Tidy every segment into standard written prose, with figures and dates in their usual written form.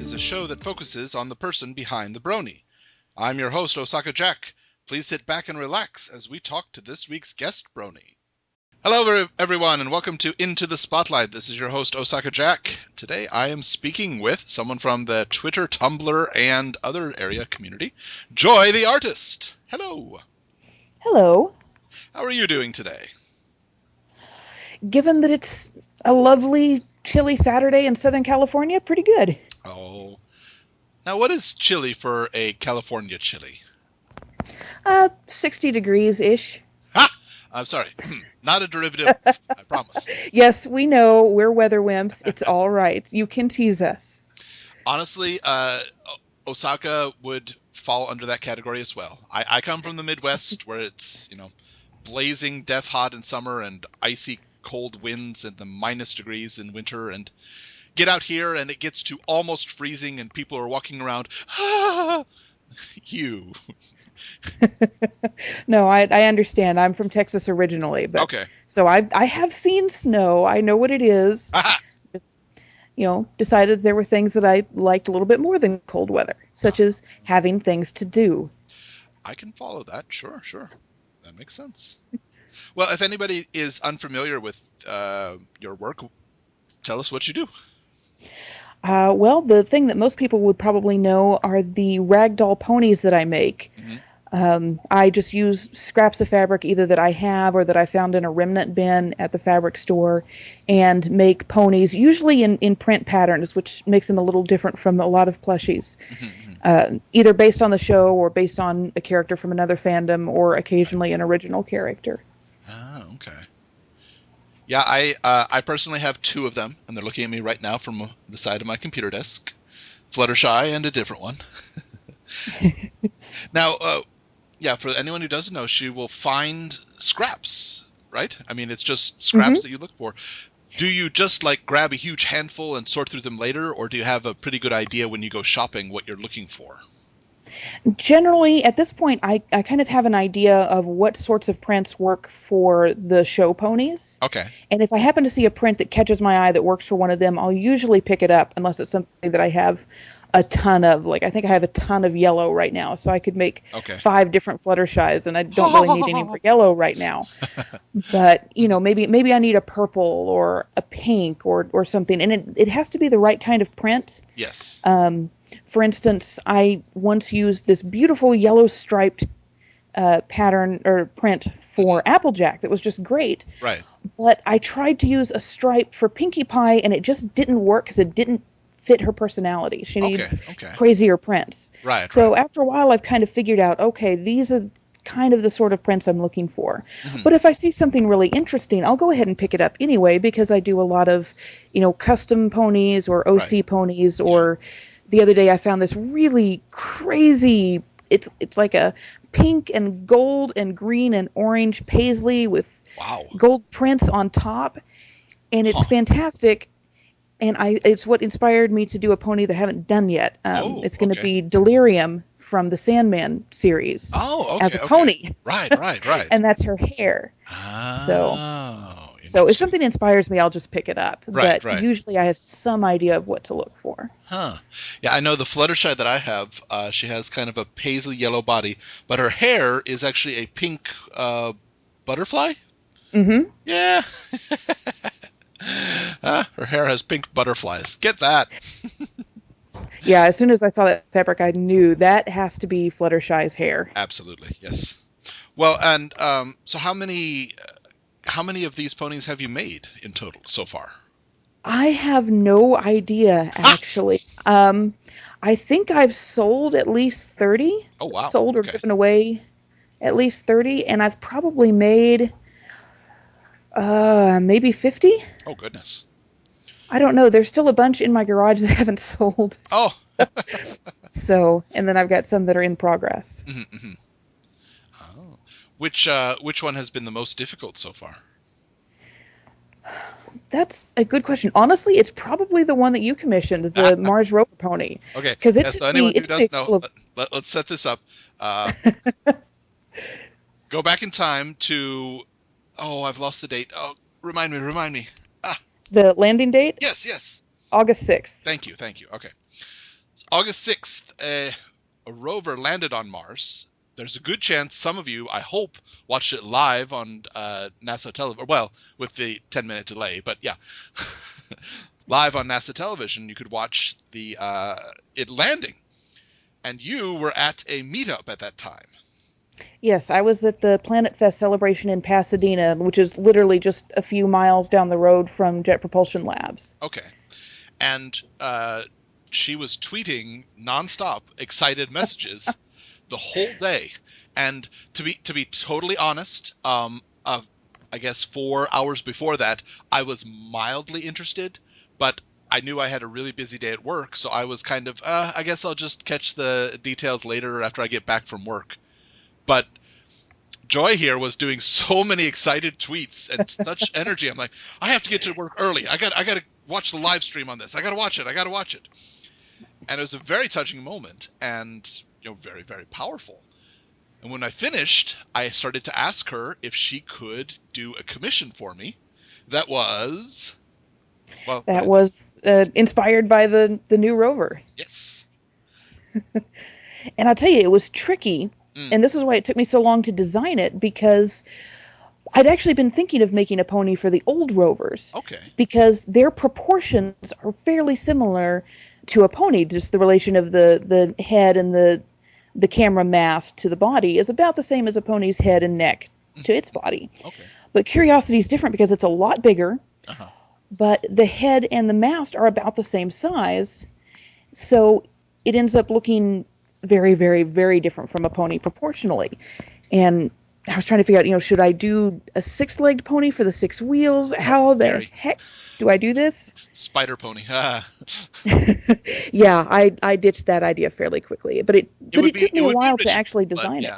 is a show that focuses on the person behind the brony. I'm your host, Osaka Jack. Please sit back and relax as we talk to this week's guest brony. Hello, everyone, and welcome to Into the Spotlight. This is your host, Osaka Jack. Today, I am speaking with someone from the Twitter, Tumblr, and other area community, Joy the Artist. Hello. Hello. How are you doing today? Given that it's a lovely, chilly Saturday in Southern California, pretty good. Oh. Now, what is chilly for a California chili? 60 degrees-ish. Ha! I'm sorry. Not a derivative, I promise. Yes, we know. We're weather wimps. It's all right. You can tease us. Honestly, Osaka would fall under that category as well. I come from the Midwest where it's, blazing death hot in summer and icy cold winds and the minus degrees in winter, and get out here and it gets to almost freezing and people are walking around. You. No, I understand. I'm from Texas originally, but Okay. So I have seen snow. I know what it is. It's, decided there were things that I liked a little bit more than cold weather, such as having things to do. I can follow that. Sure. That makes sense. Well, if anybody is unfamiliar with your work, tell us what you do. Well, the thing that most people would probably know are the ragdoll ponies that I make. Mm-hmm. I just use scraps of fabric either that I have or that I found in a remnant bin at the fabric store and make ponies, usually in print patterns, which makes them a little different from a lot of plushies. Mm-hmm. Either based on the show or based on a character from another fandom or occasionally an original character. Oh, okay. Yeah, I personally have two of them, and they're looking at me right now from the side of my computer desk. Fluttershy and a different one. Now, for anyone who doesn't know, she will find scraps, right? I mean, it's just scraps that you look for. Do you just grab a huge handful and sort through them later, or do you have a pretty good idea when you go shopping what you're looking for? Generally, at this point, I kind of have an idea of what sorts of prints work for the show ponies. Okay. And if I happen to see a print that catches my eye that works for one of them, I'll usually pick it up unless it's something that I have a ton of. I think I have a ton of yellow right now, so I could make 5 different Fluttershies, and I don't really need any more yellow right now. But, maybe I need a purple or a pink or something. And it has to be the right kind of print. Yes. For instance, I once used this beautiful yellow striped pattern or print for Applejack that was just great. Right. But I tried to use a stripe for Pinkie Pie, and it just didn't work because it didn't fit her personality. She needs crazier prints. Right. So after a while, I've kind of figured out, okay, these are kind of the sort of prints I'm looking for. Mm-hmm. But if I see something really interesting, I'll go ahead and pick it up anyway because I do a lot of, custom ponies or OC ponies or... The other day I found this really crazy, it's like a pink and gold and green and orange paisley with gold prints on top. And it's fantastic. And it's what inspired me to do a pony that I haven't done yet. It's going to be Delirium from the Sandman series as a pony. Right. And that's her hair. So if something inspires me, I'll just pick it up. But usually I have some idea of what to look for. Huh. Yeah, I know the Fluttershy that I have, she has kind of a paisley yellow body, but her hair is actually a pink butterfly? Mm-hmm. Yeah. Her hair has pink butterflies. Get that. Yeah, as soon as I saw that fabric, I knew that has to be Fluttershy's hair. Absolutely, yes. Well, and so how many of these ponies have you made in total so far? I have no idea, actually. I think I've sold at least 30. Oh, wow. Sold or given away at least 30, and I've probably made maybe 50. Oh, goodness. I don't know. There's still a bunch in my garage that haven't sold. Oh. So, and then I've got some that are in progress. Mm-hmm, mm-hmm. Oh. Which one has been the most difficult so far? That's a good question. Honestly, it's probably the one that you commissioned, the Mars Rover pony. Okay. Because so anyone who doesn't know, let's set this up. Go back in time to... Oh, I've lost the date. Oh, remind me. The landing date? Yes. August 6th. Thank you. Okay. So August 6th, a rover landed on Mars. There's a good chance some of you, I hope, watched it live on NASA television. Well, with the 10-minute delay, but yeah. Live on NASA television, you could watch it landing. And you were at a meetup at that time. Yes, I was at the Planet Fest celebration in Pasadena, which is literally just a few miles down the road from Jet Propulsion Labs. Okay. And she was tweeting nonstop excited messages the whole day. And to be totally honest, I guess 4 hours before that, I was mildly interested, but I knew I had a really busy day at work, so I was kind of, I guess I'll just catch the details later after I get back from work. But Joy here was doing so many excited tweets and such energy. I'm like, I have to get to work early. I got to watch the live stream on this. I got to watch it. And it was a very touching moment and, very, very powerful. And when I finished, I started to ask her if she could do a commission for me. That was... Well, that was inspired by the new rover. Yes. And I'll tell you, it was tricky. And this is why it took me so long to design it, because I'd actually been thinking of making a pony for the old rovers. Okay. Because their proportions are fairly similar to a pony. Just the relation of the head and the camera mast to the body is about the same as a pony's head and neck to its body. Okay. But Curiosity is different because it's a lot bigger. Uh-huh. But the head and the mast are about the same size. So it ends up looking very, very, very different from a pony proportionally. And I was trying to figure out, should I do a 6-legged pony for the 6 wheels? How the heck do I do this? Spider pony. Yeah, I ditched that idea fairly quickly. But it took me a while to actually design it.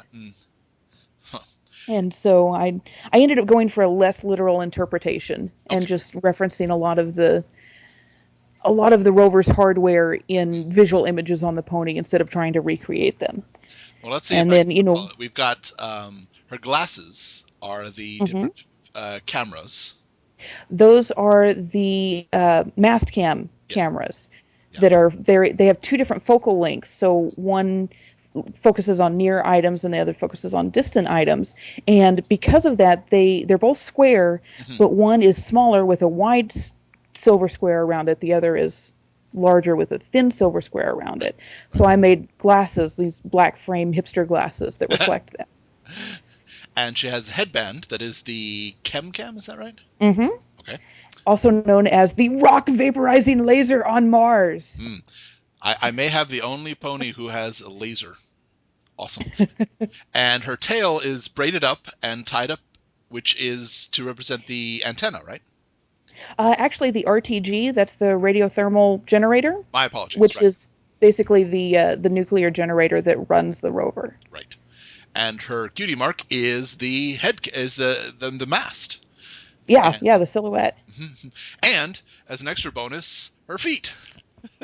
Huh. And so I ended up going for a less literal interpretation and just referencing a lot of the rover's hardware in visual images on the pony instead of trying to recreate them. Well, let's see. And then we've got her glasses are the different cameras. Those are the mast cam cameras that are there. They have 2 different focal lengths. So one focuses on near items and the other focuses on distant items. And because of that, they're both square, but one is smaller with a wide silver square around it. The other is larger with a thin silver square around it. So I made glasses, these black frame hipster glasses that reflect them. And she has a headband that is the cam, is that right? Mm-hmm. Okay. Also known as the rock vaporizing laser on Mars. I may have the only pony who has a laser. Awesome. And her tail is braided up and tied up, which is to represent the antenna, right? Actually, the RTG, that's the radiothermal generator. My apologies. Which is basically the nuclear generator that runs the rover. Right. And her cutie mark is the the mast. Yeah, the silhouette. And as an extra bonus, her feet.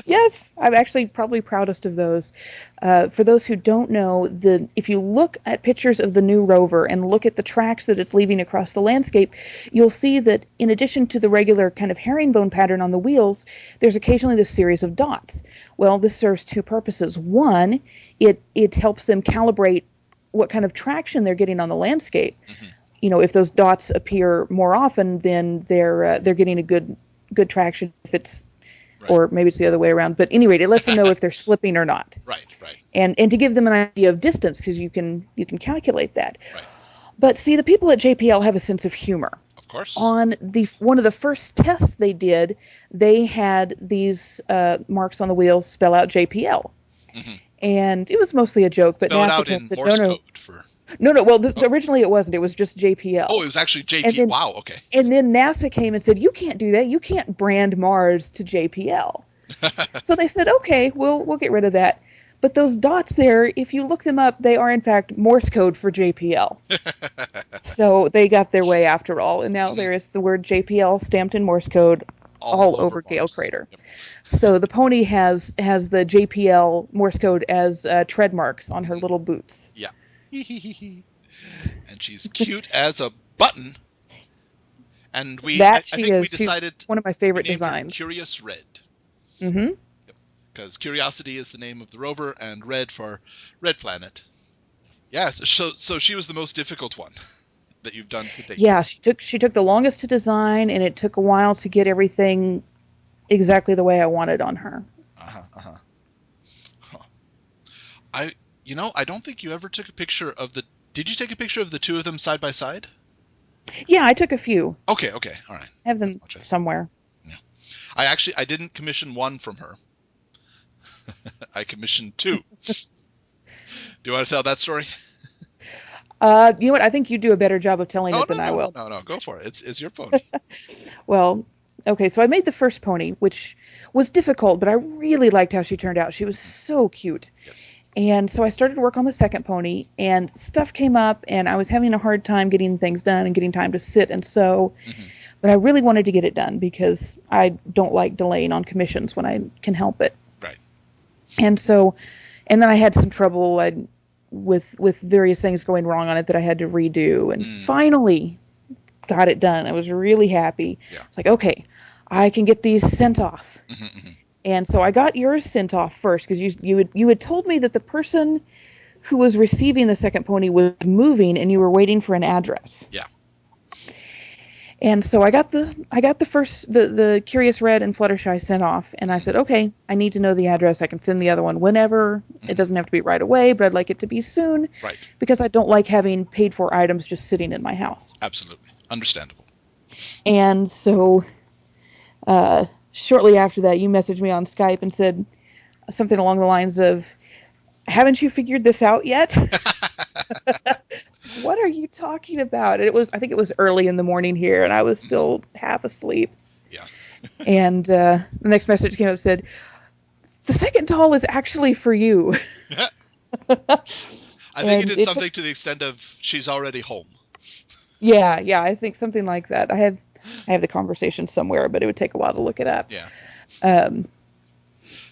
Yes, I'm actually probably proudest of those. For those who don't know, if you look at pictures of the new rover and look at the tracks that it's leaving across the landscape, you'll see that in addition to the regular kind of herringbone pattern on the wheels, there's occasionally this series of dots. Well, this serves 2 purposes. One, it helps them calibrate what kind of traction they're getting on the landscape. If those dots appear more often, then they're getting a good traction. If it's or maybe it's the other way around. But at any rate, it lets them know if they're slipping or not. Right. And to give them an idea of distance, because you can calculate that. Right. But see, the people at JPL have a sense of humor. Of course. On one of the first tests they did, they had these marks on the wheels spell out JPL. And it was mostly a joke. But spell it NASA out in said, Morse no. code for... No. Well, originally it wasn't. It was just JPL. Oh, it was actually JPL. Wow, okay. And then NASA came and said, you can't do that. You can't brand Mars to JPL. So they said, okay, we'll get rid of that. But those dots there, if you look them up, they are in fact Morse code for JPL. So they got their way after all. And now there is the word JPL stamped in Morse code all over Gale Crater. Yep. So the pony has the JPL Morse code as tread marks on her little boots. Yeah. And she's cute as a button. And I think we decided she's one of my favorite designs. Curious Red. Mm-hmm. Because Curiosity is the name of the rover, and Red for Red Planet. Yes, so she was the most difficult one that you've done to date. Yeah, she took the longest to design, and it took a while to get everything exactly the way I wanted on her. Huh. I don't think you ever took a picture of the. Did you take a picture of the two of them side by side? Yeah, I took a few. Okay, all right. I have them somewhere. Yeah. I didn't commission one from her. I commissioned two. Do you want to tell that story? You know what? I think you do a better job of telling it than I will. No. Go for it. It's your pony. Well, okay, so I made the first pony, which was difficult, but I really liked how she turned out. She was so cute. Yes. And so I started to work on the second pony, and stuff came up, and I was having a hard time getting things done and getting time to sit and sew. Mm-hmm. But I really wanted to get it done because I don't like delaying on commissions when I can help it. Right. And then I had some trouble with various things going wrong on it that I had to redo, and finally got it done. I was really happy. Yeah. It's like, okay, I can get these sent off. Mm-hmm. And so I got yours sent off first because you had told me that the person who was receiving the second pony was moving and you were waiting for an address. Yeah. And so I got the first the Curious Red and Fluttershy sent off, and I said, okay, I need to know the address. I can send the other one whenever. Mm-hmm. It doesn't have to be right away, but I'd like it to be soon. Right. Because I don't like having paid for items just sitting in my house. Absolutely. Understandable. And so shortly after that, you messaged me on Skype and said something along the lines of, haven't you figured this out yet? What are you talking about? I think it was early in the morning here, and I was still half asleep. Yeah. And the next message came up and said, the second doll is actually for you. I think it did something to the extent of, she's already home. Yeah, I think something like that. I have the conversation somewhere, but it would take a while to look it up. Yeah.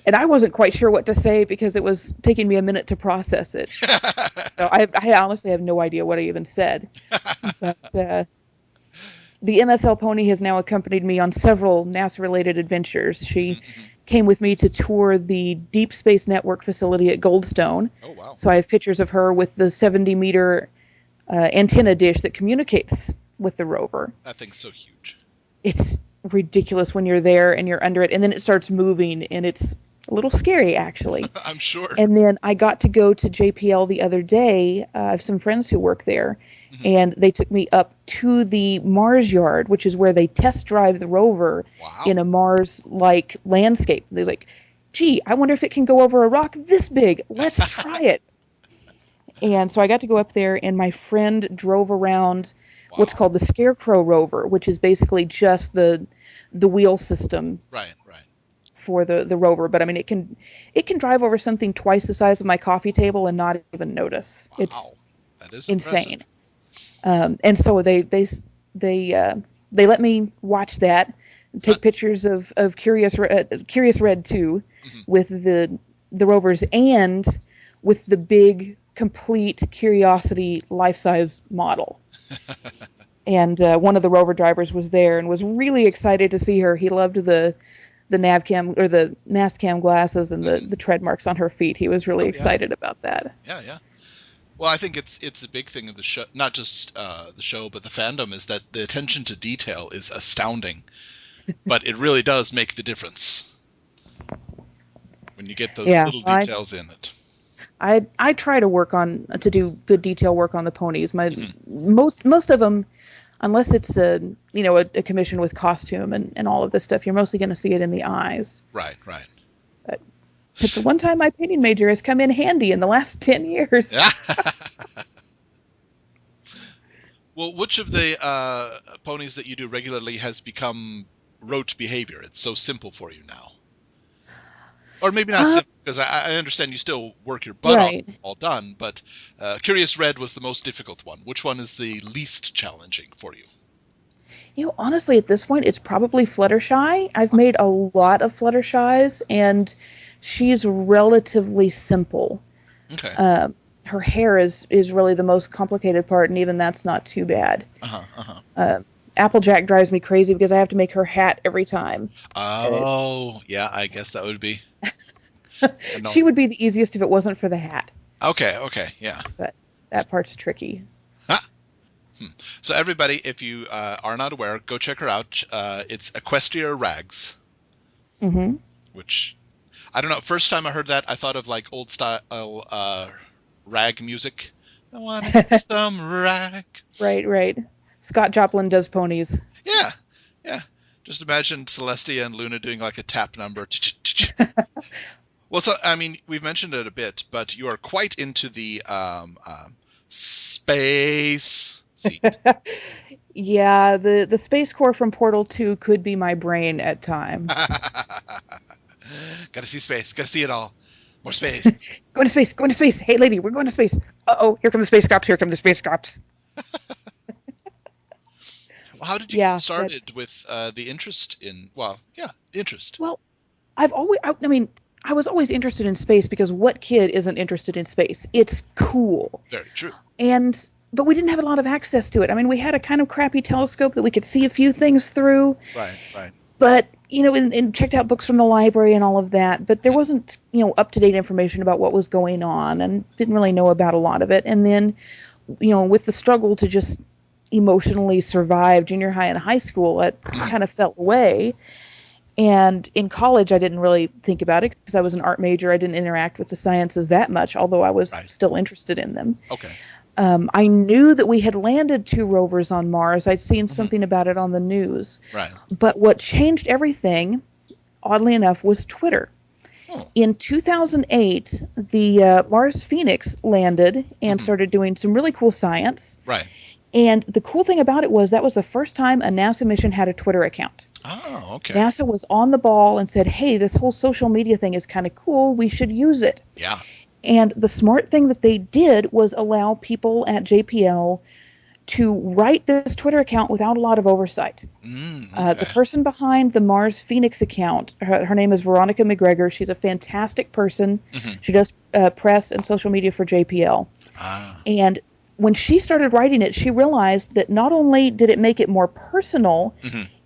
And I wasn't quite sure what to say because it was taking me a minute to process it. So I honestly have no idea what I even said. But the MSL pony has now accompanied me on several NASA-related adventures. She came with me to tour the Deep Space Network facility at Goldstone. Oh, wow. So I have pictures of her with the 70-meter antenna dish that communicates with the rover. That thing's so huge. It's ridiculous when you're there and you're under it, and then it starts moving, and it's a little scary, actually. I'm sure. And then I got to go to JPL the other day. I have some friends who work there, and they took me up to the Mars yard, which is where they test drive the rover in a Mars-like landscape. They're like, gee, I wonder if it can go over a rock this big. Let's try it. And so I got to go up there, and my friend drove around what's called the Scarecrow rover, which is basically just the wheel system. Right. For the rover, but I mean it can drive over something twice the size of my coffee table and not even notice. Wow. It's that is insane. And so they let me watch that, take pictures of Curious Red 2 with the rovers and with the big complete Curiosity life-size model. And one of the rover drivers was there and was really excited to see her. He loved the nav cam or the mast cam glasses and the tread marks on her feet. He was really excited about that. Yeah. Well, I think it's a big thing of the show, not just the show, but the fandom, is that the attention to detail is astounding. But it really does make the difference when you get those little details in it. I try to do good detail work on the ponies. Most of them, unless it's a commission with costume and all of this stuff, you're mostly going to see it in the eyes. Right. But it's the one time my painting major has come in handy in the last 10 years. Well, which of the ponies that you do regularly has become rote behavior? It's so simple for you now. Or maybe not simple, because I understand you still work your butt off, all done, but Curious Red was the most difficult one. Which one is the least challenging for you? Honestly, at this point, it's probably Fluttershy. I've made a lot of Fluttershys, and she's relatively simple. Okay. Her hair is really the most complicated part, and even that's not too bad. Applejack drives me crazy because I have to make her hat every time. Oh, yeah, I guess that would be. She No. would be the easiest if it wasn't for the hat, Okay, yeah. but that part's tricky. So everybody, if you are not aware, go check her out. It's Equestria Rags, Hmm. which I don't know. First time I heard that, I thought of like old style rag music. I want to get some rag. Right. Scott Joplin does ponies. Yeah. Just imagine Celestia and Luna doing like a tap number. Well, so I mean, we've mentioned it a bit, but you are quite into the space scene. Yeah, the Space Core from Portal 2 could be my brain at times. Gotta see space. Gotta see it all. More space. Going to space, going to space. Hey, lady, we're going to space. Uh-oh, here come the space cops, here come the space cops. Well, how did you get Yeah, that's... started with the interest in? Well, yeah, the interest. Well, I mean, I was always interested in space because what kid isn't interested in space? It's cool. Very true. But we didn't have a lot of access to it. I mean, we had a kind of crappy telescope that we could see a few things through. Right. But, and checked out books from the library and all of that. But there wasn't, up-to-date information about what was going on and didn't really know about a lot of it. And then, with the struggle to just emotionally survive junior high and high school, it kind of fell away. And in college, I didn't really think about it because I was an art major. I didn't interact with the sciences that much, although I was still interested in them. Okay. I knew that we had landed 2 rovers on Mars. I'd seen something about it on the news. Right. But what changed everything, oddly enough, was Twitter. Oh. In 2008, the Mars Phoenix landed and started doing some really cool science. Right. And the cool thing about it was that was the first time a NASA mission had a Twitter account. Oh, okay. NASA was on the ball and said, hey, this whole social media thing is kind of cool. We should use it. Yeah. And the smart thing that they did was allow people at JPL to write this Twitter account without a lot of oversight. Okay. The person behind the Mars Phoenix account, her name is Veronica McGregor. She's a fantastic person. She does press and social media for JPL. And when she started writing it, she realized that not only did it make it more personal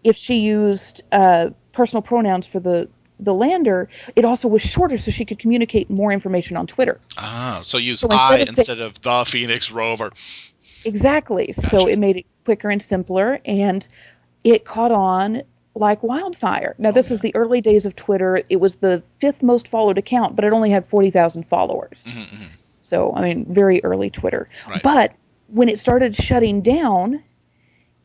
if she used personal pronouns for the lander, it also was shorter so she could communicate more information on Twitter. So use I instead of the Phoenix rover. Exactly. Gotcha. So it made it quicker and simpler, and it caught on like wildfire. Now, this is the early days of Twitter. It was the 5th most followed account, but it only had 40,000 followers. So, I mean, very early Twitter. Right. But when it started shutting down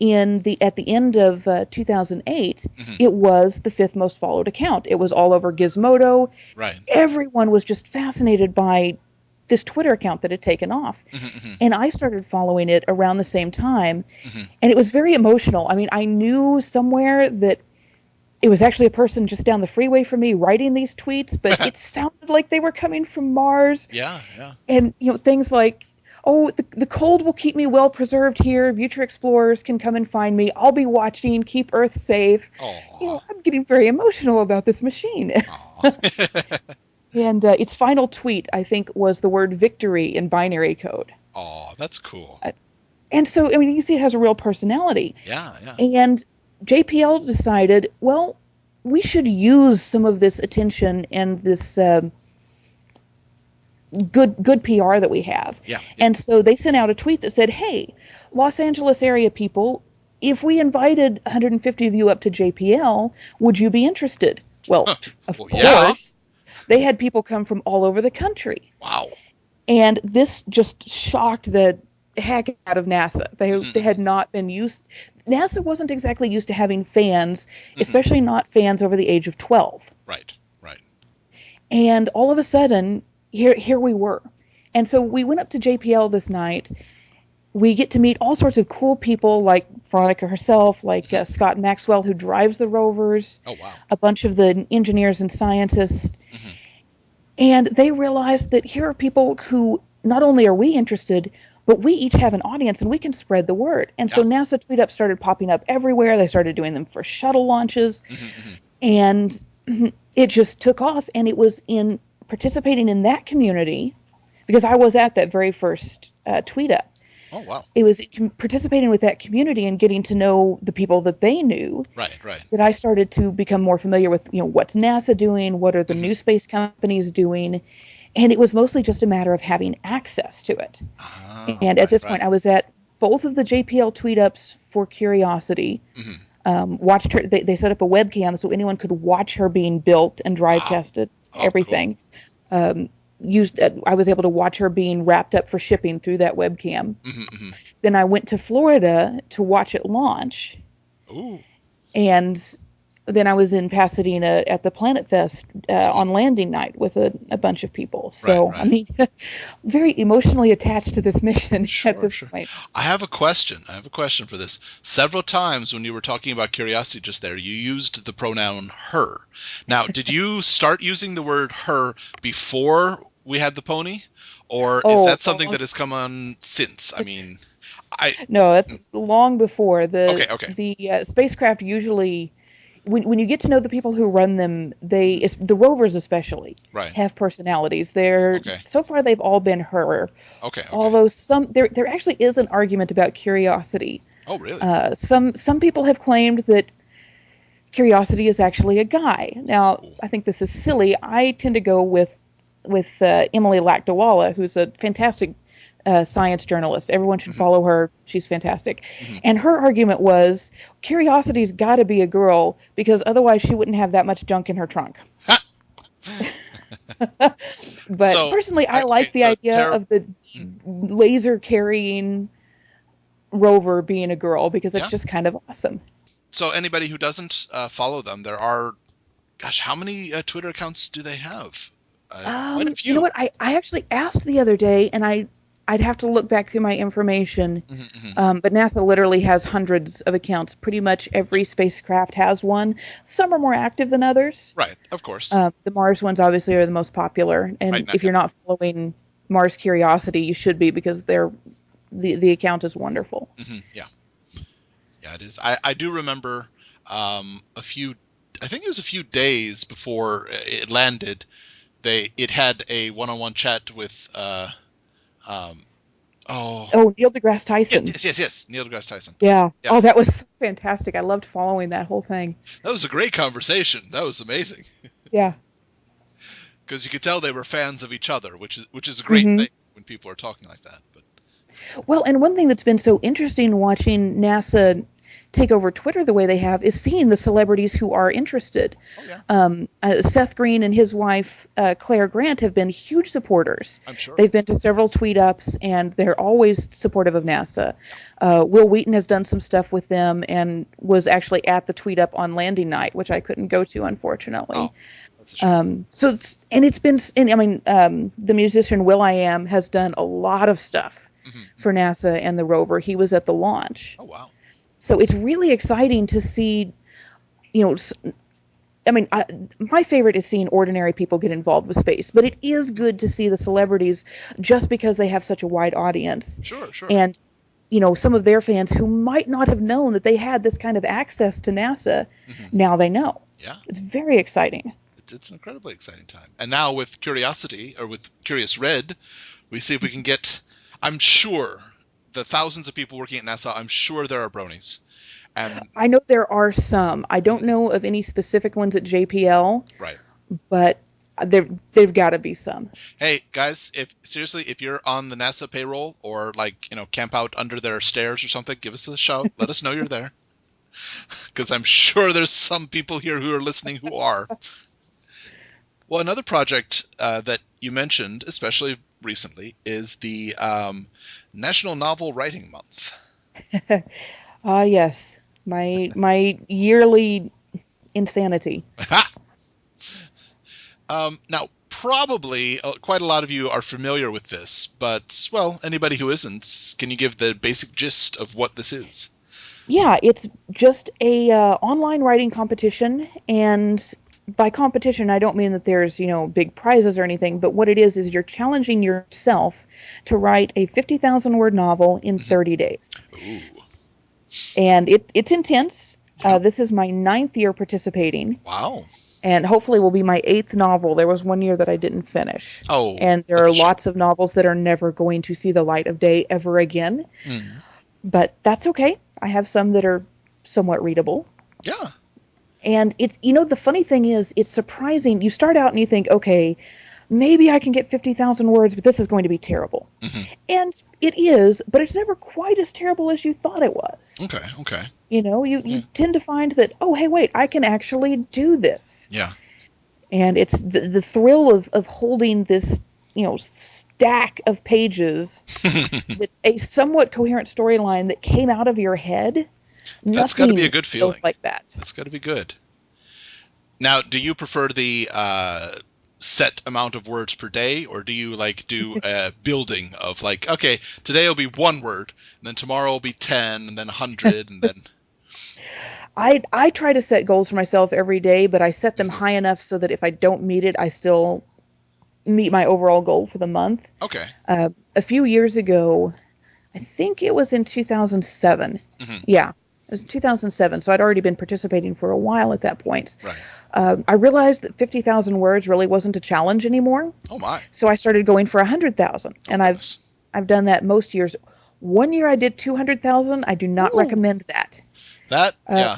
at the end of 2008, it was the 5th most followed account. It was all over Gizmodo. Right. Everyone was just fascinated by this Twitter account that had taken off. And I started following it around the same time. And it was very emotional. I mean, I knew somewhere that it was actually a person just down the freeway from me writing these tweets, but it sounded like they were coming from Mars. Yeah. And, things like, oh, the cold will keep me well preserved here. Future explorers can come and find me. I'll be watching. Keep Earth safe. I'm getting very emotional about this machine. And its final tweet, I think, was the word victory in binary code. Oh, that's cool. And so, I mean, you see it has a real personality. Yeah. And JPL decided, well, we should use some of this attention and this good PR that we have. Yeah. And so they sent out a tweet that said, hey, Los Angeles area people, if we invited 150 of you up to JPL, would you be interested? Well, of course. Yeah. They had people come from all over the country. Wow. And this just shocked the heck out of NASA. They had not been used. NASA wasn't exactly used to having fans, especially not fans over the age of 12. Right. And all of a sudden, here we were. And so we went up to JPL this night. We get to meet all sorts of cool people like Veronica herself, like Scott Maxwell, who drives the rovers. Oh, wow. A bunch of the engineers and scientists. And they realized that here are people who not only are we interested, but we each have an audience and we can spread the word. And so NASA Tweet Up started popping up everywhere. They started doing them for shuttle launches. And it just took off. And it was in participating in that community, because I was at that very first Tweet Up. Oh, wow. It was participating with that community and getting to know the people that they knew Right, right. that I started to become more familiar with, what's NASA doing, what are the Mhm. new space companies doing, and it was mostly just a matter of having access to it. Ah, And at right, this right. point, I was at both of the JPL tweet ups for Curiosity. Mhm. Watched her. They set up a webcam so anyone could watch her being built and drive Wow. tested, Oh, cool. everything. I was able to watch her being wrapped up for shipping through that webcam. Mhm, mhm. Then I went to Florida to watch it launch, Ooh. and then I was in Pasadena at the Planet Fest Mhm. on landing night with a bunch of people. Right, So, I right. mean, very emotionally attached to this mission at Sure, this sure. point. I have a question. I have a question for this. Several times when you were talking about curiosity just there, you used the pronoun her. Now, did you start using the word her before we had the pony? Or is Oh, that something that has come on since? I mean, I. no, that's long before Okay, okay. the spacecraft usually. When you get to know the people who run them, Mhm. the rovers especially Right. have personalities. They're Okay. so far they've all been her. Okay, okay. Although there actually is an argument about Curiosity. Oh, really? Some people have claimed that Curiosity is actually a guy. Now, Ooh. I think this is silly. I tend to go with Emily Lakdawala, who's a fantastic science journalist. Everyone should Mhm, follow her. She's fantastic. mhm. And her argument was Curiosity's got to be a girl because otherwise she wouldn't have that much junk in her trunk. Ha! But So, personally, I okay, like the so idea of the mm, laser carrying rover being a girl because it's yeah. just kind of awesome. So anybody who doesn't follow them, there are, gosh, how many Twitter accounts do they have? Quite a You know few. what? I actually asked the other day, and I'd have to look back through my information. Hmm, hmm. But NASA literally has hundreds of accounts. Pretty much Yeah, every spacecraft has one. Some are more active than others. right, of course. The Mars ones obviously are the most popular. Right And now, if yeah. you're not following Mars Curiosity, you should be because the account is wonderful. Yeah, yeah, it is. I do remember a few. I think it was a few days before it landed. It had a one-on-one chat with um, oh, Oh, Neil deGrasse yes, Tyson. yes, yes, yes, Neil deGrasse Tyson. Yeah. Yeah, Oh, that was so fantastic. I loved following that whole thing. that was a great conversation. That was amazing Yeah. because you could tell they were fans of each other, which is a great hmm thing when people are talking like that. But Well, and one thing that's been so interesting watching NASA take over Twitter the way they have is seeing the celebrities who are interested. oh yeah, Seth Green and his wife Claire Grant have been huge supporters. I'm sure. They've been to several tweet ups and they're always supportive of NASA. Yeah. Will Wheaton has done some stuff with them and was actually at the tweet up on landing night, which I couldn't go to, Oh, unfortunately. that's a shame. The musician Will I Am has done a lot of stuff Hmm. for NASA and the rover. He was at the launch. Oh wow. So it's really exciting to see, you know, my favorite is seeing ordinary people get involved with space, but it is Mhm. good to see the celebrities just because they have such a wide audience. Sure, sure. And, some of their fans who might not have known that they had this kind of access to NASA, Hmm. now they know. Yeah, It's very exciting. it's an incredibly exciting time. And now with Curiosity or with Curious Red, we see if we can get. I'm sure the thousands of people working at NASA. I'm sure there are bronies. And I know there are some. I don't mhm, know of any specific ones at JPL, right. but they've got to be some. Hey guys, if you're on the NASA payroll or like camp out under their stairs or something, give us a shout. Let us know you're there, because I'm sure there's some people here who are listening who are. Well, another project that you mentioned, especially recently, is the National Novel Writing Month. Ah, yes. My yearly insanity. Now, probably quite a lot of you are familiar with this, but well, anybody who isn't, can you give the basic gist of what this is? Yeah, it's just a online writing competition, and by competition, I don't mean that there's big prizes or anything, but what it is you're challenging yourself to write a 50,000 word novel in Mhm. 30 days, Ooh, and it's intense. yeah. This is my ninth year participating. Wow. and hopefully will be my 8th novel. There was one year that I didn't finish. Oh, And there that's are a shame. lots of novels that are never going to see the light of day ever again. Mm. But that's okay. I have some that are somewhat readable. Yeah. And it's, the funny thing is, it's surprising. You start out and you think, okay, maybe I can get 50,000 words, but this is going to be terrible. Mm-hmm. And it is, but it's never quite as terrible as you thought it was. Okay. You tend to find that, oh, hey, wait, I can actually do this. Yeah. And it's the thrill of holding this, stack of pages that's a somewhat coherent storyline that came out of your head. That's got to be a good feeling. Feels like that. That's got to be good. Now, do you prefer the set amount of words per day, or do you do a building of okay, today will be 1 word, and then tomorrow will be 10, and then 100, and then... I try to set goals for myself every day, but I set them high enough so that if I don't meet it, I still meet my overall goal for the month. Okay. A few years ago, I think it was in 2007. Mm-hmm. Yeah, it was 2007, so I'd already been participating for a while at that point. Right. I realized that 50,000 words really wasn't a challenge anymore. Oh my! So I started going for 100,000, and I've done that most years. One year I did 200,000. I do not recommend that. That yeah.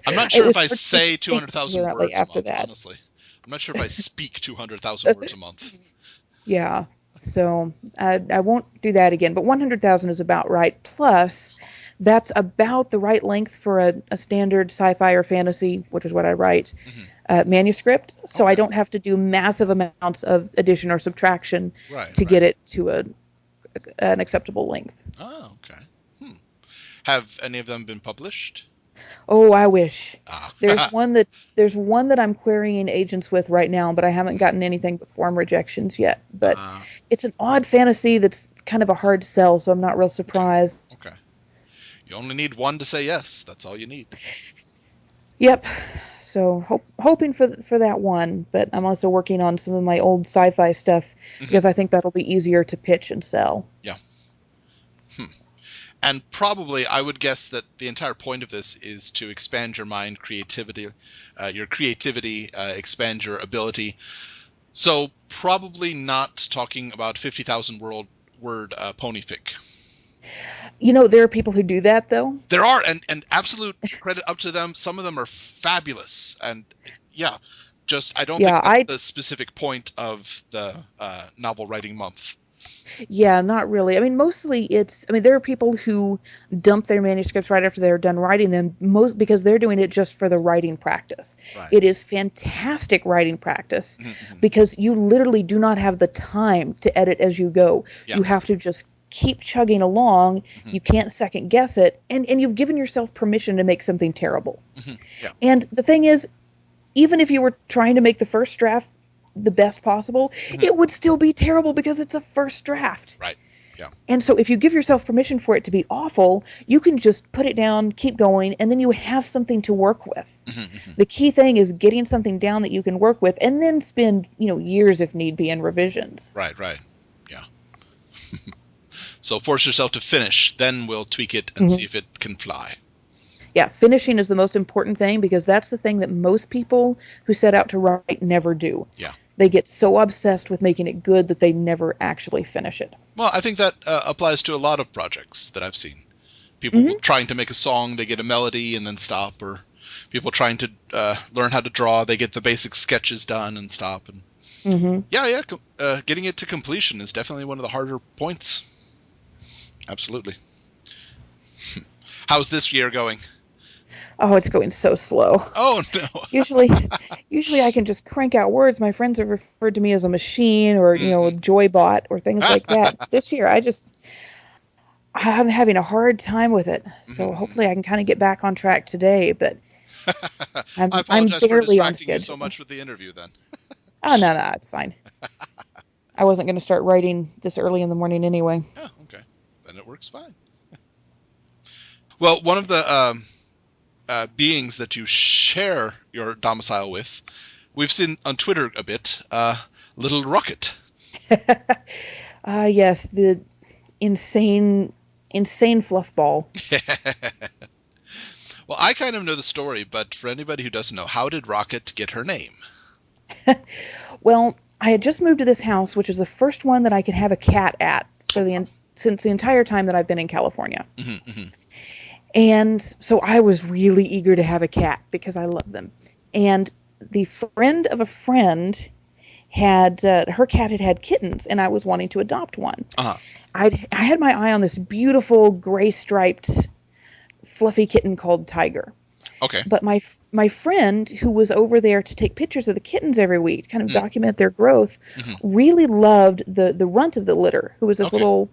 I'm not sure if I say 200,000 words after a month. That. Honestly, I'm not sure if I speak 200,000 words a month. Yeah. So I won't do that again. But 100,000 is about right. Plus, that's about the right length for a standard sci-fi or fantasy, which is what I write, manuscript. So I don't have to do massive amounts of addition or subtraction to get it to an acceptable length. Oh, okay. Have any of them been published? Oh, I wish. There's one that I'm querying agents with right now, but I haven't gotten anything but form rejections yet. But it's an odd fantasy that's kind of a hard sell, so I'm not real surprised. Okay. You only need one to say yes. That's all you need. Yep. So hoping for that one, but I'm also working on some of my old sci-fi stuff because I think that'll be easier to pitch and sell. Yeah. And probably, I would guess that the entire point of this is to expand your mind, creativity, expand your ability. So probably not talking about 50,000 word ponyfic. There are people who do that, though. There are, and absolute credit up to them. Some of them are fabulous, and I don't think that's the specific point of the novel writing month. Yeah, not really. I mean, mostly there are people who dump their manuscripts right after they're done writing them, because they're doing it just for the writing practice. Right. It is fantastic writing practice because you literally do not have the time to edit as you go. Yeah. You have to just keep chugging along. You can't second guess it, and you've given yourself permission to make something terrible. Yeah. And the thing is, even if you were trying to make the first draft the best possible, it would still be terrible because it's a first draft. Right. Yeah. And so if you give yourself permission for it to be awful, you can just put it down, keep going, and then you have something to work with. The key thing is getting something down that you can work with, and then spend, years if need be in revisions. Right. Yeah. So force yourself to finish, then we'll tweak it and see if it can fly. Yeah, finishing is the most important thing because that's the thing that most people who set out to write never do. Yeah. They get so obsessed with making it good that they never actually finish it. Well, I think that applies to a lot of projects that I've seen. People trying to make a song, they get a melody and then stop, or people trying to learn how to draw, they get the basic sketches done and stop. And getting it to completion is definitely one of the harder points. Absolutely. How's this year going? Oh, it's going so slow. Oh, no. Usually I can just crank out words. My friends have referred to me as a machine or, a joy bot or things like that. This year, I'm having a hard time with it. So hopefully I can kind of get back on track today, but I apologize for distracting you so much with the interview then. Oh, no, it's fine. I wasn't going to start writing this early in the morning anyway. Oh, okay. Then it works fine. Well, one of the beings that you share your domicile with, we've seen on Twitter a bit, Little Rocket. Yes, the insane fluff ball. Well, I kind of know the story, but for anybody who doesn't know, how did Rocket get her name? Well, I had just moved to this house, which is the first one that I could have a cat at since the entire time that I've been in California. Mm-hmm, mm-hmm. And so I was really eager to have a cat because I love them. And the friend of a friend had her cat had kittens, and I was wanting to adopt one. Uh-huh. I had my eye on this beautiful gray striped fluffy kitten called Tiger. Okay. But my friend, who was over there to take pictures of the kittens every week, to kind of document their growth, really loved the runt of the litter, who was this little,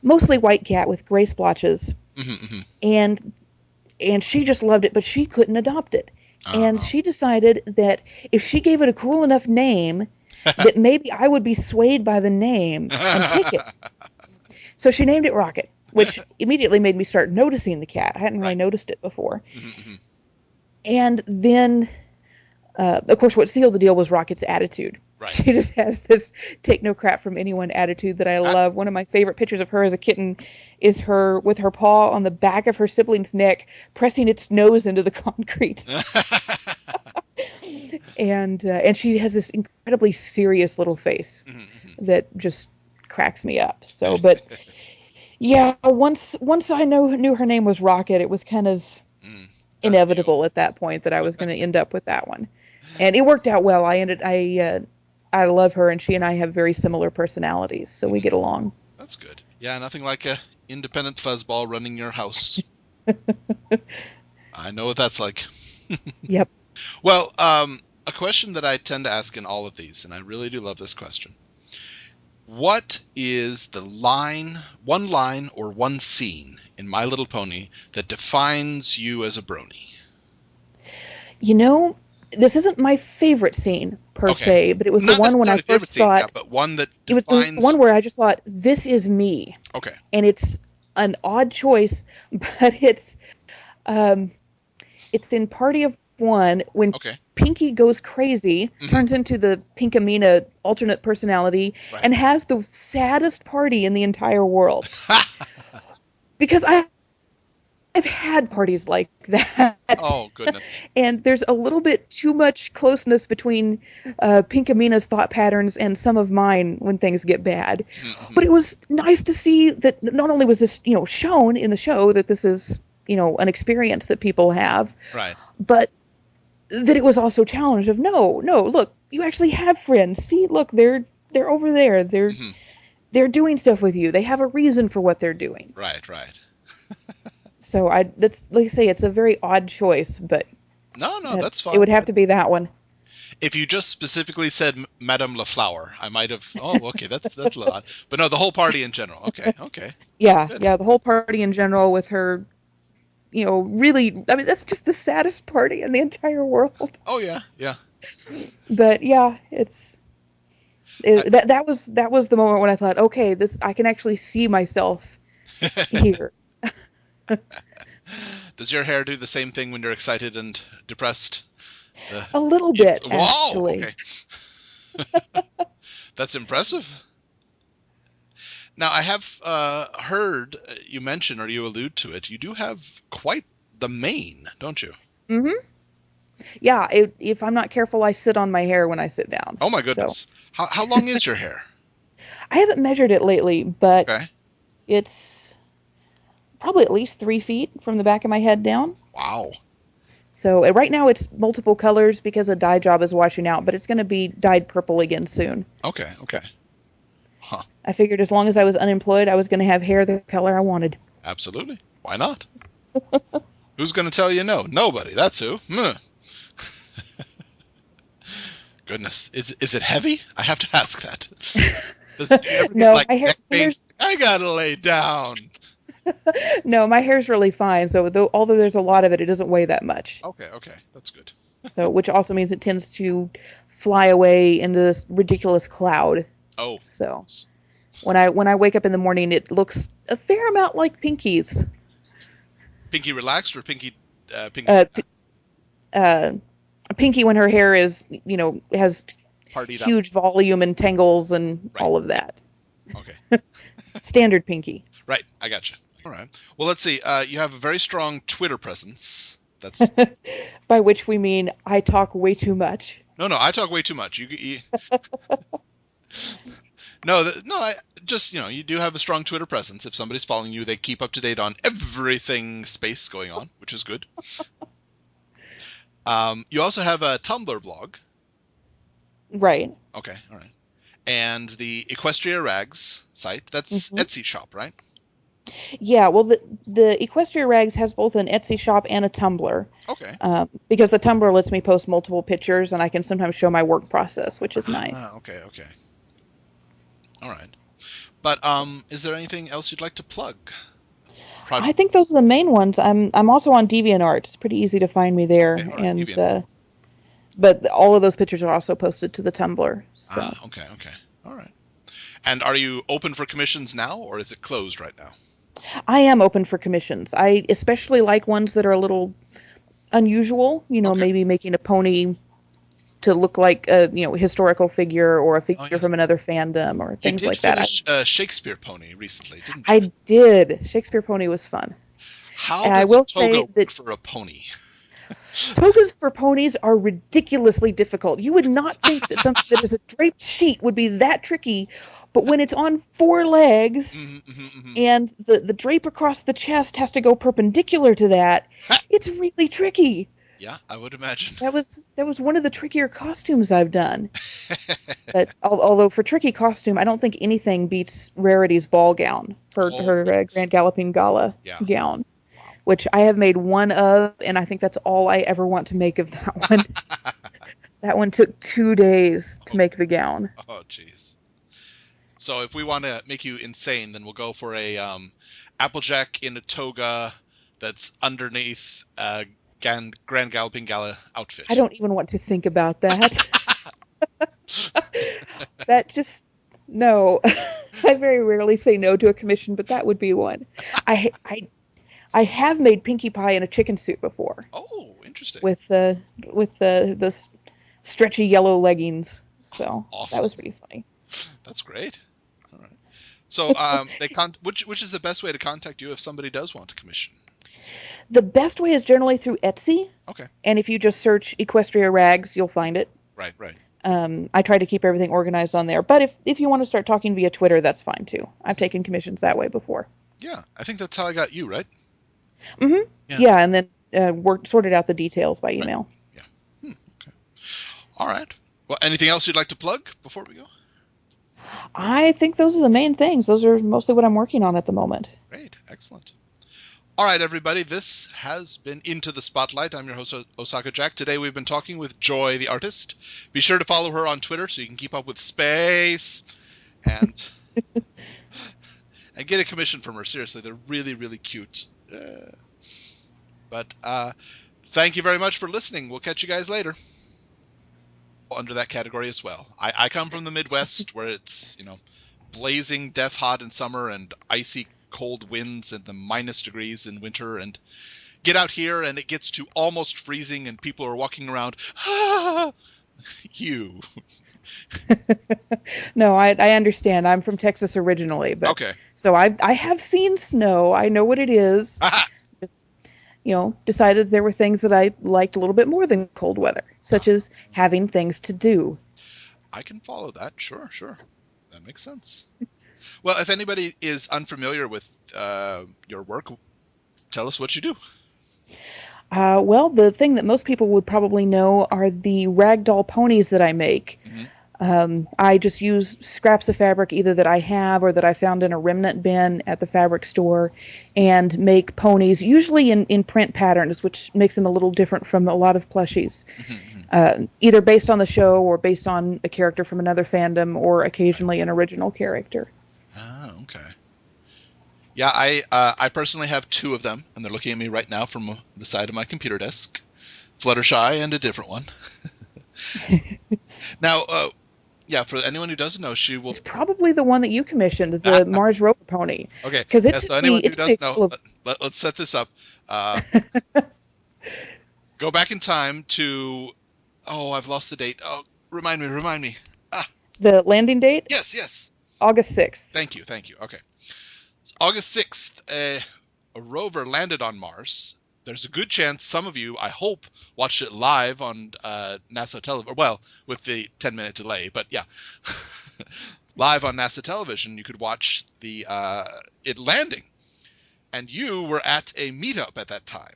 mostly white cat with gray splotches. And she just loved it, but she couldn't adopt it. And she decided that if she gave it a cool enough name, that maybe I would be swayed by the name and pick it. So she named it Rocket, which immediately made me start noticing the cat. I hadn't really noticed it before. And then, of course, what sealed the deal was Rocket's attitude. Right. She just has this take no crap from anyone attitude that I love. One of my favorite pictures of her as a kitten is her with her paw on the back of her sibling's neck, pressing its nose into the concrete. And she has this incredibly serious little face that just cracks me up. So, but yeah, once I knew her name was Rocket, it was kind of inevitable at that point that I was going to end up with that one. And it worked out well. I love her, and she and I have very similar personalities, so we get along. That's good. Yeah, nothing like a independent fuzzball running your house. I know what that's like. Yep. Well, a question that I tend to ask in all of these, and I really do love this question. What is the one line or one scene in My Little Pony that defines you as a brony? You know, this isn't my favorite scene per se, but it was the one when I first saw it. But one that defines... It was the one where I just thought, this is me. Okay. And it's an odd choice, but it's in Party of One when Pinky goes crazy, turns into the Pinkamena alternate personality, and has the saddest party in the entire world. Because I've had parties like that. Oh, goodness. And there's a little bit too much closeness between Pinkamena's thought patterns and some of mine when things get bad. But it was nice to see that not only was this, shown in the show that this is, an experience that people have, but that it was also challenged of, no, look, you actually have friends. See, look, they're over there. They're doing stuff with you. They have a reason for what they're doing. Right. So that's, like I say, it's a very odd choice, but no, that's fine. It would have to be that one. If you just specifically said Madame Lafleur, I might have. Oh, okay, that's a little odd. But no, the whole party in general. Okay. Yeah, the whole party in general with her. Really, I mean, that's just the saddest party in the entire world. Oh yeah. But yeah, that was the moment when I thought, okay, I can actually see myself here. Does your hair do the same thing when you're excited and depressed? A little bit, actually. Okay. That's impressive. Now, I have heard you mention, or you allude to it, you do have quite the mane, don't you? Mm-hmm. Yeah, if I'm not careful, I sit on my hair when I sit down. Oh, my goodness. So. How long is your hair? I haven't measured it lately, but it's probably at least 3 feet from the back of my head down. Wow. So right now it's multiple colors because a dye job is washing out, but it's going to be dyed purple again soon. Okay. Huh. I figured as long as I was unemployed, I was going to have hair the color I wanted. Absolutely. Why not? Who's going to tell you no? Nobody. That's who. Goodness. Is it heavy? I have to ask that. No, my hair's... I got to lay down. No, my hair's really fine. So although there's a lot of it, it doesn't weigh that much. Okay. That's good. So, which also means it tends to fly away into this ridiculous cloud. Oh. So when I wake up in the morning, it looks a fair amount like Pinky's. Pinky relaxed or Pinky? Pinky when her hair is, has partied huge volume and tangles and all of that. Okay. Standard Pinky. Right. I gotcha. All right. Well, let's see. You have a very strong Twitter presence. That's By which we mean I talk way too much. no. I talk way too much. No, no. I just you do have a strong Twitter presence. If somebody's following you, they keep up to date on everything space going on, which is good. You also have a Tumblr blog. Right. Okay, all right. And the Equestria Rags site. That's Etsy shop, right? Yeah, well, the Equestria Rags has both an Etsy shop and a Tumblr. Okay. Because the Tumblr lets me post multiple pictures, and I can sometimes show my work process, which is nice. Okay. All right. But is there anything else you'd like to plug? I think those are the main ones. I'm also on DeviantArt. It's pretty easy to find me there, Okay, all right, but all of those pictures are also posted to the Tumblr. So. Okay. All right. And are you open for commissions now, or is it closed right now? I am open for commissions. I especially like ones that are a little unusual. Maybe making a pony to look like a historical figure or a figure from another fandom or things like that. You did finish Shakespeare Pony recently, didn't you? I did. Shakespeare Pony was fun. How does a toga work for a pony? Togas for ponies are ridiculously difficult. You would not think that something that is a draped sheet would be that tricky, but when it's on 4 legs and the drape across the chest has to go perpendicular to that, it's really tricky. Yeah, I would imagine. That was one of the trickier costumes I've done. But although for tricky costume, I don't think anything beats Rarity's ball gown for her Grand Galloping Gala gown. Which I have made one of, and I think that's all I ever want to make of that one. That one took 2 days to make the gown. Oh, jeez. So if we want to make you insane, then we'll go for a Applejack in a toga that's underneath a Grand Galloping Gala outfit. I don't even want to think about that. That just... No. I very rarely say no to a commission, but that would be one. I have made Pinkie Pie in a chicken suit before. Oh, interesting. With the stretchy yellow leggings. So awesome. That was pretty funny. That's great. All right. So which is the best way to contact you if somebody does want to commission? The best way is generally through Etsy. Okay. And if you just search Equestria Rags, you'll find it. Right. I try to keep everything organized on there. But if you want to start talking via Twitter, that's fine too. I've taken commissions that way before. Yeah, I think that's how I got you, right? Mm-hmm. Yeah, and then sorted out the details by email. Right. Yeah. Okay. All right. Well, anything else you'd like to plug before we go? I think those are the main things. Those are mostly what I'm working on at the moment. Great. Excellent. All right, everybody. This has been Into the Spotlight. I'm your host, Osaka Jack. Today we've been talking with Joy, the artist. Be sure to follow her on Twitter so you can keep up with space and and get a commission from her. Seriously, they're really, really cute. But thank you very much for listening. We'll catch you guys later. Under that category as well. I come from the Midwest where it's, blazing death hot in summer and icy cold winds and the minus degrees in winter, and get out here and it gets to almost freezing and people are walking around. You. No, I understand. I'm from Texas originally, but okay. So I have seen snow. I know what it is. It's, decided there were things that I liked a little bit more than cold weather, such as having things to do. I can follow that. Sure. That makes sense. Well, if anybody is unfamiliar with your work, tell us what you do. Well, the thing that most people would probably know are the ragdoll ponies that I make. I just use scraps of fabric either that I have or that I found in a remnant bin at the fabric store and make ponies, usually in print patterns, which makes them a little different from a lot of plushies. Either based on the show or based on a character from another fandom or occasionally an original character. Oh, okay. Yeah, I personally have 2 of them, and they're looking at me right now from the side of my computer desk. Fluttershy and a different one. Now, yeah, for anyone who doesn't know, she will... It's probably the one that you commissioned, the Mars Rover pony. Okay, so anyone who doesn't know, let's set this up. Go back in time to... Oh, I've lost the date. Oh, remind me. The landing date? Yes. August 6th. Thank you. Okay. So August 6th, a rover landed on Mars, there's a good chance some of you, I hope, watched it live on NASA television. Well, with the 10-minute delay, but yeah. Live on NASA television, you could watch it landing. And you were at a meetup at that time.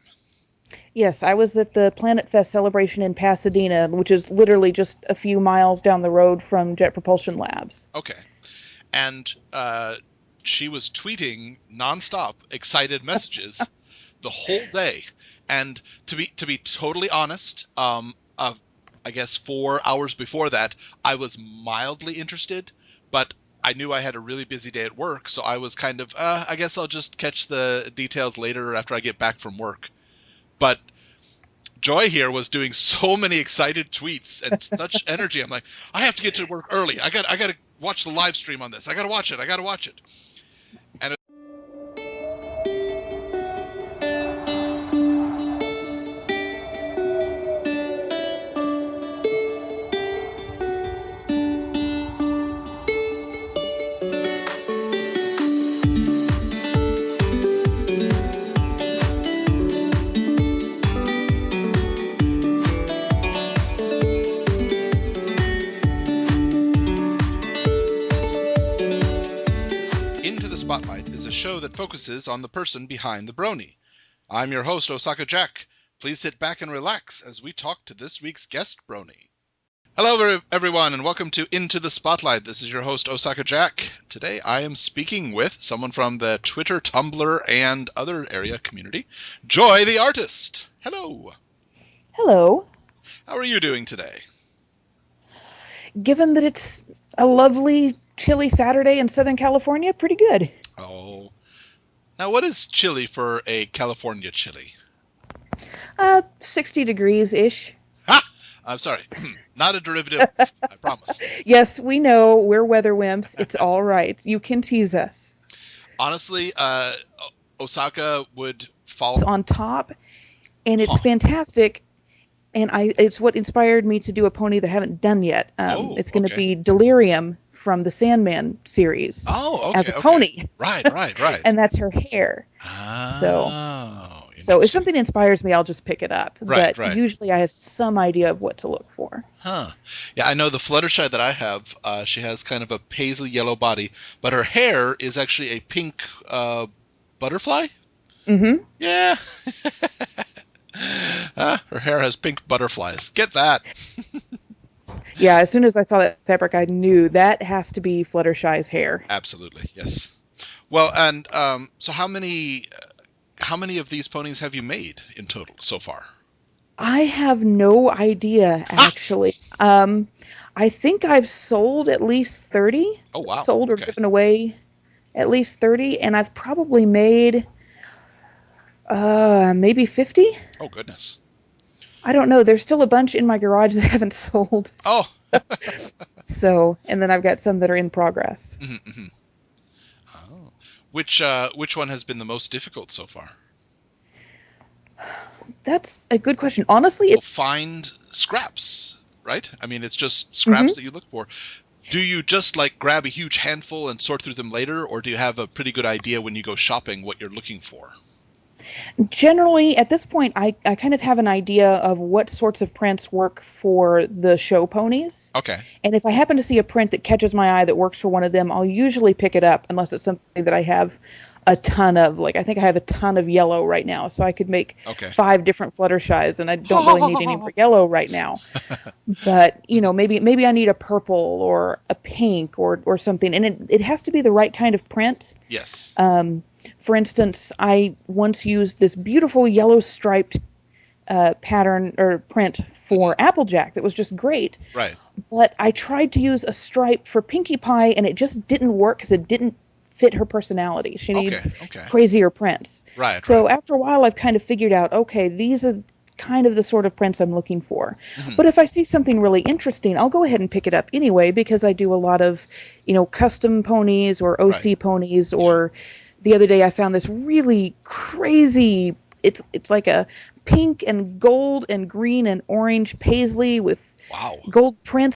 Yes, I was at the Planet Fest celebration in Pasadena, which is literally just a few miles down the road from Jet Propulsion Labs. Okay. And she was tweeting nonstop excited messages the whole day. And to be totally honest, I guess 4 hours before that, I was mildly interested, but I knew I had a really busy day at work, so I was kind of, I guess I'll just catch the details later after I get back from work. But Joy here was doing so many excited tweets and such energy. I'm like, I have to get to work early. I got to watch the live stream on this. I got to watch it. And Into the Spotlight is a show that focuses on the person behind the brony. I'm your host, Osaka Jack. Please sit back and relax as we talk to this week's guest brony. Hello, everyone, and welcome to Into the Spotlight. This is your host, Osaka Jack. Today I am speaking with someone from the Twitter, Tumblr, and other area community, Joy the Artist. Hello. Hello. How are you doing today? Given that it's a lovely, chilly Saturday in Southern California, pretty good. Oh. Now, what is chilly for a California chili? 60 degrees-ish. Ha! I'm sorry. Not a derivative, I promise. Yes, we know. We're weather wimps. It's all right. You can tease us. Honestly, Osaka would fall It's on top, and it's fantastic. And it's what inspired me to do a pony that I haven't done yet. It's going to be Delirium from the Sandman series. Oh, okay. As a pony. Right. And that's her hair. Oh. So if something inspires me, I'll just pick it up. Right. Usually I have some idea of what to look for. Huh. Yeah, I know the Fluttershy that I have, she has kind of a paisley yellow body, but her hair is actually a pink butterfly? Mm-hmm. Yeah. Her hair has pink butterflies. Get that. Yeah, as soon as I saw that fabric, I knew that has to be Fluttershy's hair. Absolutely, yes. Well, and so how many of these ponies have you made in total so far? I have no idea, actually. I think I've sold at least 30. Oh, wow. Sold or given away at least 30, and I've probably made maybe 50. Oh, goodness. I don't know. There's still a bunch in my garage that haven't sold. Oh. So, and then I've got some that are in progress. Mm-hmm. Oh. Which one has been the most difficult so far? That's a good question. Honestly, find scraps, right? I mean, it's just scraps that you look for. Do you just like grab a huge handful and sort through them later, or do you have a pretty good idea when you go shopping what you're looking for? Generally, at this point, I kind of have an idea of what sorts of prints work for the show ponies. Okay. And if I happen to see a print that catches my eye that works for one of them, I'll usually pick it up unless it's something that I have a ton of. Like, I think I have a ton of yellow right now, so I could make 5 different Fluttershies, and I don't really need any more yellow right now. But, maybe I need a purple or a pink or something. And it has to be the right kind of print. Yes. For instance, I once used this beautiful yellow striped pattern or print for Applejack that was just great. Right. But I tried to use a stripe for Pinkie Pie, and it just didn't work because it didn't fit her personality. She needs crazier prints. Right. So after a while, I've kind of figured out, okay, these are kind of the sort of prints I'm looking for. But if I see something really interesting, I'll go ahead and pick it up anyway, because I do a lot of, custom ponies or OC ponies, or the other day I found this really crazy, it's like a pink and gold and green and orange paisley with gold prints